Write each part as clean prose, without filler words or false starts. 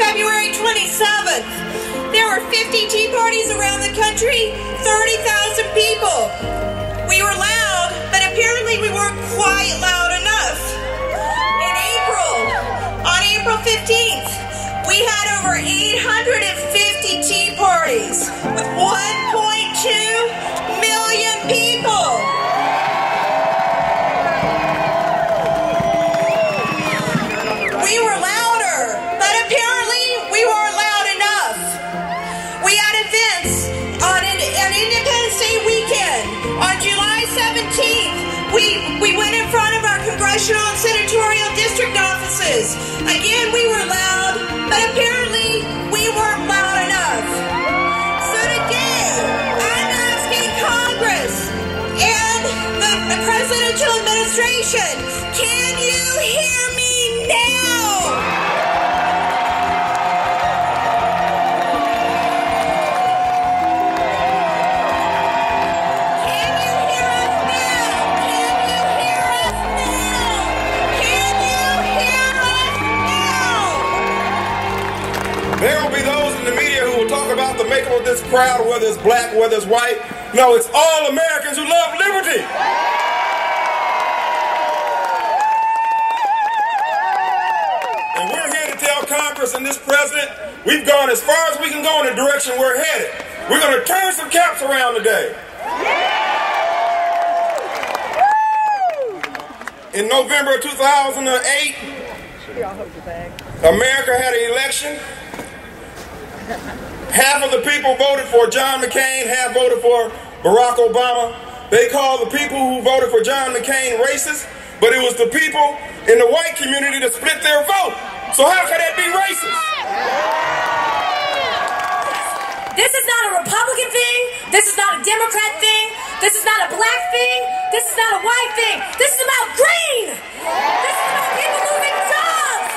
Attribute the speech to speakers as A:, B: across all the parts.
A: February 27th. There were 50 tea parties around the country, 30,000 people. We were loud, but apparently we weren't quite loud enough. On April 15th, we had over 850 tea parties with 1.2 million people. We were louder, but apparently we weren't loud enough. We had events on an Independence Day weekend. On July 17th, we went in front of our congressional and senatorial district offices. Again, we were loud, but apparently we weren't loud enough. So today, I'm asking Congress and the presidential administration, can you hear me now?
B: There will be those in the media who will talk about the makeup of this crowd, whether it's black, whether it's white. No, it's all Americans who love liberty. And we're here to tell Congress and this president, we've gone as far as we can go in the direction we're headed. We're going to turn some caps around today. In November of 2008, America had an election. Half of the people voted for John McCain, half voted for Barack Obama. They called the people who voted for John McCain racist, but it was the people in the white community that split their vote. So how could that be racist?
C: This is not a Republican thing. This is not a Democrat thing. This is not a black thing. This is not a white thing. This is about green. This is about people losing jobs.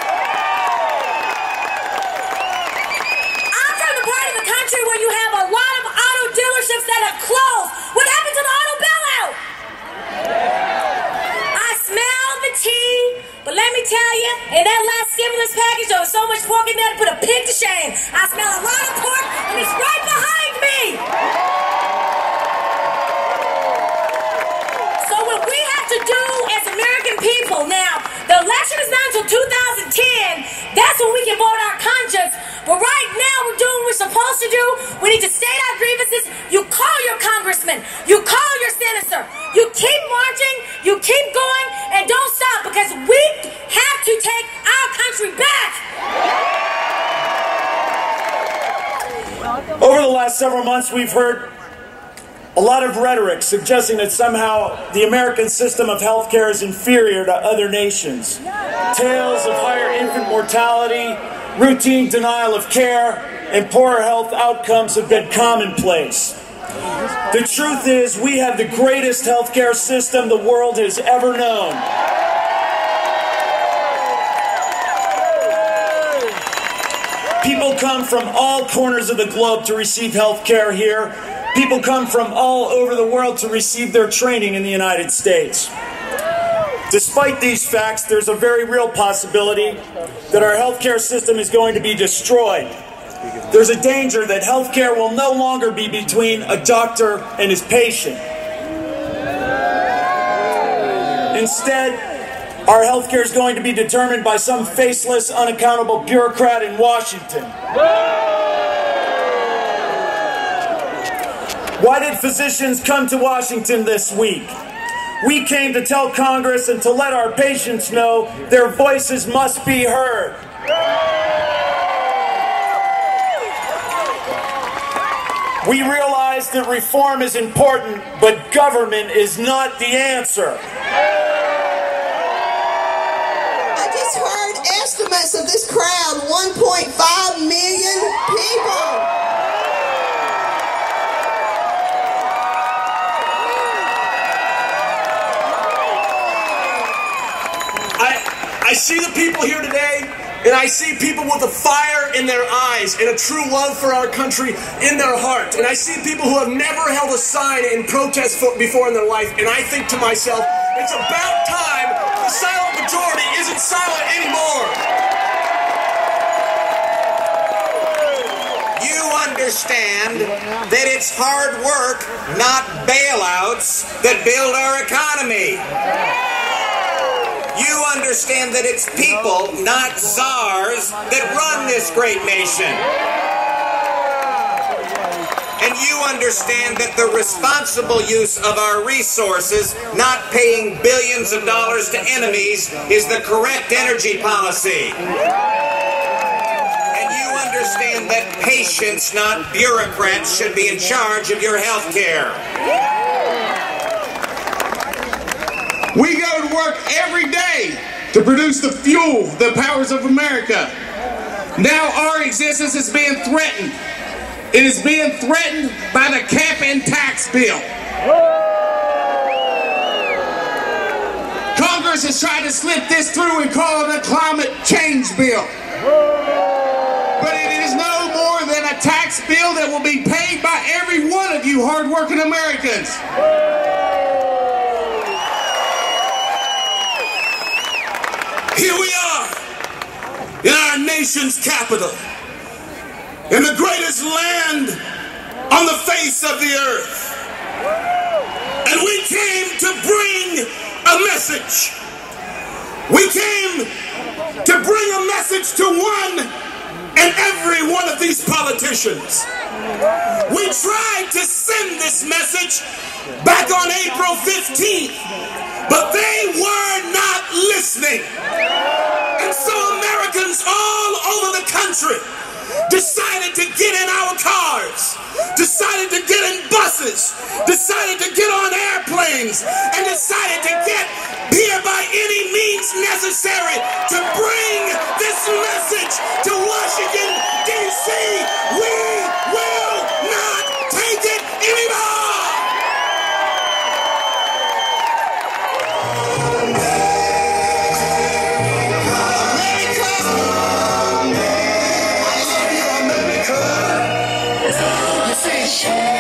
C: I'm from the part of the country where you have a lot of auto dealerships that have closed. What happened to the auto bailout? I smell the tea, but let me tell you, in that last stimulus package, there was so much pork in there to put a pig to shame. I smell a lot of pork, and it's right behind me. So what we have to do as American people now, the election is not until 2010. That's when we can vote our conscience. But right now, we're doing what we're supposed to do. We need to state our grievances. You call your congressman. You call your senator. You keep marching. You keep going. And don't stop, because we have to take our country back.
D: Over the last several months, we've heard a lot of rhetoric suggesting that somehow the American system of healthcare is inferior to other nations. Tales of higher infant mortality, routine denial of care, and poorer health outcomes have been commonplace. The truth is, we have the greatest healthcare system the world has ever known. People come from all corners of the globe to receive health care here. People come from all over the world to receive their training in the United States. Despite these facts, there's a very real possibility that our healthcare system is going to be destroyed. There's a danger that healthcare will no longer be between a doctor and his patient. Instead, our healthcare is going to be determined by some faceless, unaccountable bureaucrat in Washington. Why did physicians come to Washington this week? We came to tell Congress and to let our patients know their voices must be heard. We realize that reform is important, but government is not the answer.
E: I just heard estimates of this crowd, 1.5 million people.
F: I see the people here today, and I see people with a fire in their eyes and a true love for our country in their heart. And I see people who have never held a sign in protest before in their life. And I think to myself, it's about time the silent majority isn't silent anymore.
G: understand that it's hard work, not bailouts, that build our economy. You understand that it's people, not czars, that run this great nation. And you understand that the responsible use of our resources, not paying billions of dollars to enemies, is the correct energy policy. And you understand that patients, not bureaucrats, should be in charge of your health care.
H: We go to work every day to produce the fuel that powers of America. Now our existence is being threatened. It is being threatened by the cap and tax bill. Congress has tried to slip this through and call it a climate change bill. But it is no more than a tax bill that will be paid by every one of you hardworking Americans.
I: Here we are in our nation's capital, in the greatest land on the face of the earth. And we came to bring a message. We came to bring a message to one and every one of these politicians. We tried to send this message back on April 15th, but they were not listening. And so Americans all over the country decided to get in our cars, decided to get in buses, decided to get on airplanes, and decided to get here by any means necessary to bring this message to Washington, D.C. We will not take it anymore!
E: America.